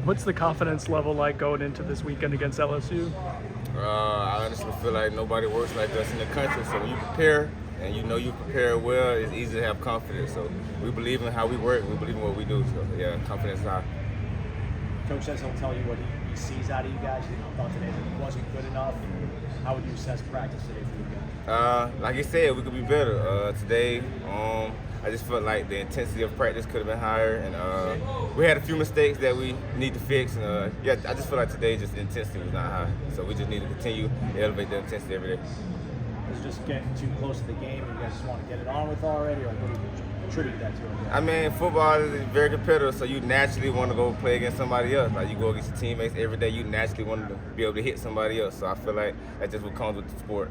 What's the confidence level like going into this weekend against LSU? I honestly feel like nobody works like us in the country. So when you prepare and you know you prepare well, it's easy to have confidence. So we believe in how we work. We believe in what we do. So yeah, confidence is high. Coach says he'll tell you what he sees out of you guys. You thought today that it wasn't good enough. How would you assess practice today for you guys? Like I said, we could be better. Today, I just felt like the intensity of practice could have been higher, and we had a few mistakes that we need to fix. And yeah, I just feel like today just the intensity was not high, so we just need to continue to elevate the intensity every day. Was it just getting too close to the game and you guys just want to get it on with already, or what do you attribute that to? I mean, football is very competitive, so you naturally want to go play against somebody else. Like you go against your teammates every day, you naturally want to be able to hit somebody else. So I feel like that's just what comes with the sport.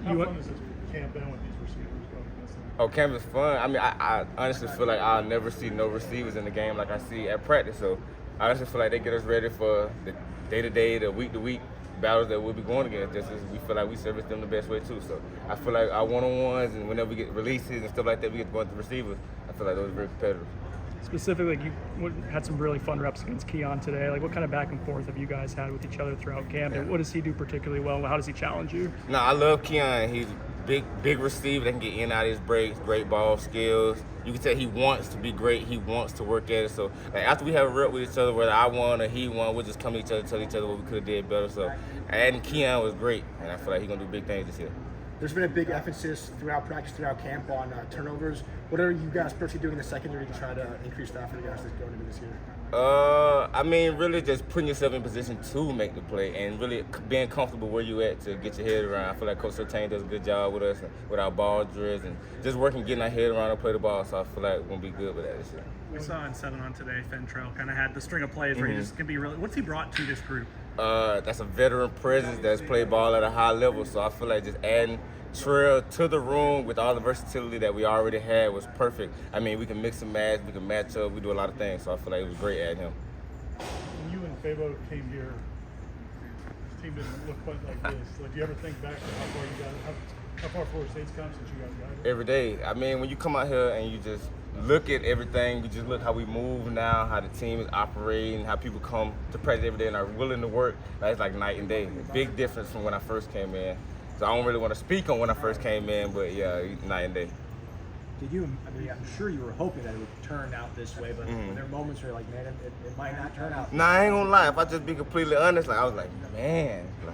How fun is this camp in with these receivers going against them? Oh, camp is fun. I mean, I honestly feel like I'll never see no receivers in the game like I see at practice. So I honestly feel like they get us ready for the day-to-day, the week-to-week battles that we'll be going against, just as we feel like we service them the best way too. So I feel like our one-on-ones and whenever we get releases and stuff like that, we get to go into receivers. I feel like those are very competitive. Specifically, you had some really fun reps against Keon today. Like, what kind of back and forth have you guys had with each other throughout camp? And what does he do particularly well? How does he challenge you? No, I love Keon. He's a big receiver that can get in and out of his breaks, great ball skills. You can tell he wants to be great. He wants to work at it. So like, after we have a rep with each other, whether I won or he won, we'll just come to each other, tell each other what we could have did better. So adding Keon was great, and I feel like he's going to do big things this year. There's been a big emphasis throughout practice, throughout camp on turnovers. What are you guys personally doing in the secondary to try to increase that for you guys that's going into this year? I mean, really just putting yourself in position to make the play and really being comfortable where you at to get your head around. I feel like Coach Sertain does a good job with us, and with our ball drills, and just working, getting our head around and play the ball. So I feel like we're going to be good with that this year. We saw in 7-on today, Fentrell kind of had the string of plays where he just can be really. What's he brought to this group? That's a veteran presence that's played ball at a high level. So I feel like just adding Trail to the room with all the versatility that we already had was perfect. I mean, we can mix and match, we can match up, we do a lot of things. So I feel like it was great adding him. When you and Fabo came here, this team didn't look quite like this. Like, do you ever think back to how far Florida State's come since you guys got here? Every day. I mean, when you come out here and you just look at everything, you just look how we move now, how the team is operating, how people come to practice every day and are willing to work. It's like night and day. Big difference from when I first came in. So I don't really want to speak on when I first came in, but yeah, night and day. Did you? I mean, I'm sure you were hoping that it would turn out this way, but were there moments where you're like, man, it might not turn out? Nah, I ain't gonna lie. If I just be completely honest, like I was like, man, like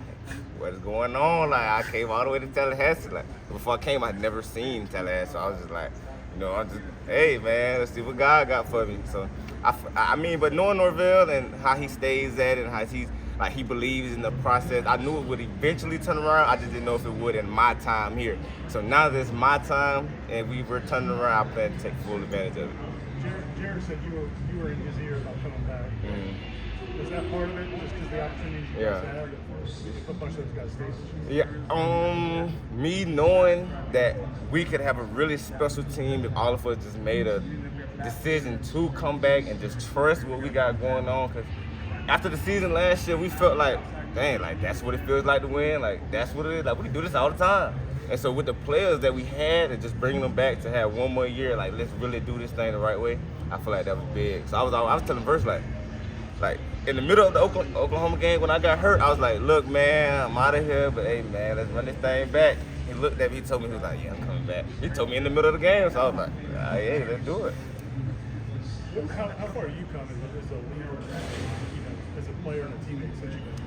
what is going on? Like I came all the way to Tallahassee. Like before I came, I'd never seen Tallahassee. So I was just like, you know, I'm just, hey man, let's see what God got for me. So I mean, but knowing Norvell and how he stays at it and how he's like he believes in the process. I knew it would eventually turn around. I just didn't know if it would in my time here. So now that it's my time and we were turning around, I plan to take full advantage of it. Jared said you were in his ear about coming back. Was that part of it? Just because the opportunities you guys had? A bunch of those guys stayed. Yeah. Me knowing that we could have a really special team if all of us just made a decision to come back and just trust what we got going on. Because after the season last year, we felt like, dang, like that's what it feels like to win. Like that's what it is. Like we do this all the time. And so with the players that we had and just bringing them back to have one more year, like let's really do this thing the right way, I feel like that was big. So I was telling Verse like in the middle of the Oklahoma game when I got hurt, I was like, look, man, I'm out of here, but hey, man, let's run this thing back. He looked at me, he told me, he was like, yeah, I'm coming back. He told me in the middle of the game, so I was like, hey, let's do it. How far are you coming as a leader, as a player and a teammate since you've been?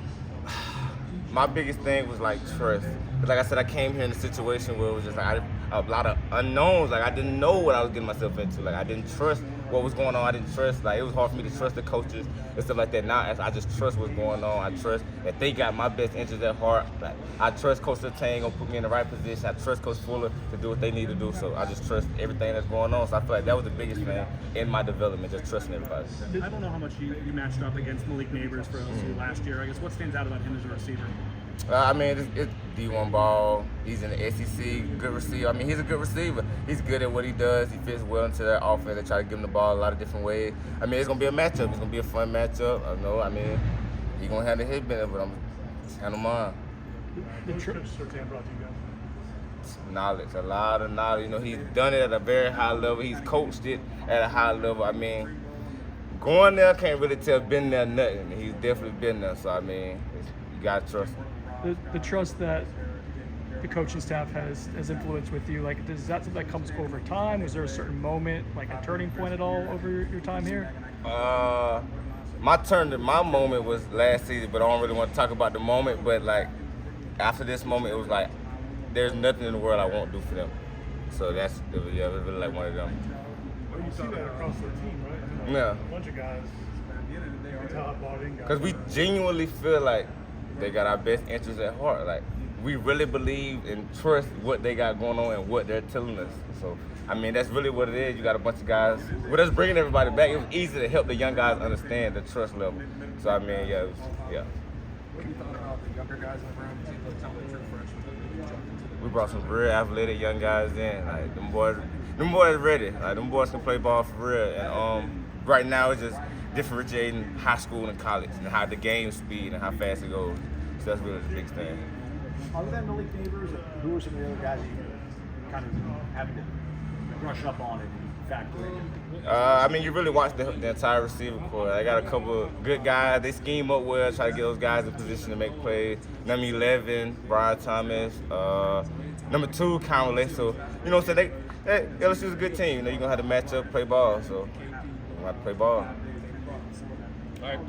My biggest thing was like trust. Cause like I said, I came here in a situation where it was just like a lot of unknowns. Like I didn't know what I was getting myself into. Like I didn't trust what was going on. I didn't trust. Like it was hard for me to trust the coaches and stuff like that. Now I just trust what's going on. I trust that they got my best interest at heart. Like I trust Coach Sertain gonna put me in the right position. I trust Coach Fuller to do what they need to do. So I just trust everything that's going on. So I feel like that was the biggest thing in my development, just trusting everybody. I don't know how much you matched up against Malik Neighbors for LSU last year. I guess what stands out about him as a receiver? I mean, it's D1 ball. He's in the SEC, good receiver. I mean, he's a good receiver. He's good at what he does. He fits well into that offense. They try to give him the ball a lot of different ways. I mean, it's going to be a matchup. It's going to be a fun matchup. I know, I mean, he's going to have the hit benefit, but I'm just handle mine. What Coach Sertain brought to you guys? Knowledge, a lot of knowledge. You know, he's done it at a very high level. He's coached it at a high level. I mean, going there, can't really tell been there nothing. He's definitely been there. So I mean, you gotta trust him. The trust that the coaching staff has influenced with you, like, does that something that comes over time? Was there a certain moment, like a turning point at all over your time here? My moment was last season, but I don't really want to talk about the moment. But like after this moment, it was like there's nothing in the world I won't do for them. So it was really like one of them. Well, you see that across the team, right? I mean, Yeah. A bunch of guys, top bought in guys. Because we genuinely feel like they got our best interests at heart. Like we really believe and trust what they got going on and what they're telling us. So I mean, that's really what it is. You got a bunch of guys. With us bringing everybody back, it was easy to help the young guys understand the trust level. So I mean, yeah. What do you thought about the younger guys in the room? Seems like some of the true freshmen. We brought some real athletic young guys in. Like them boys ready. Like them boys can play ball for real. And right now it's just differentiating high school and college and how the game speed and how fast it goes. So that's really the big thing. Other than Malik Neighbors, who are some of the other guys that you kind of having to brush up on and factor in? I mean, you really watch the entire receiver corps. I got a couple of good guys. They scheme up well, try to get those guys in position to make plays. Number 11, Brian Thomas. Number 2, Conley. So, you know, LSU's a good team. You know, you're going to have to match up, play ball. So, you have to play ball. All right.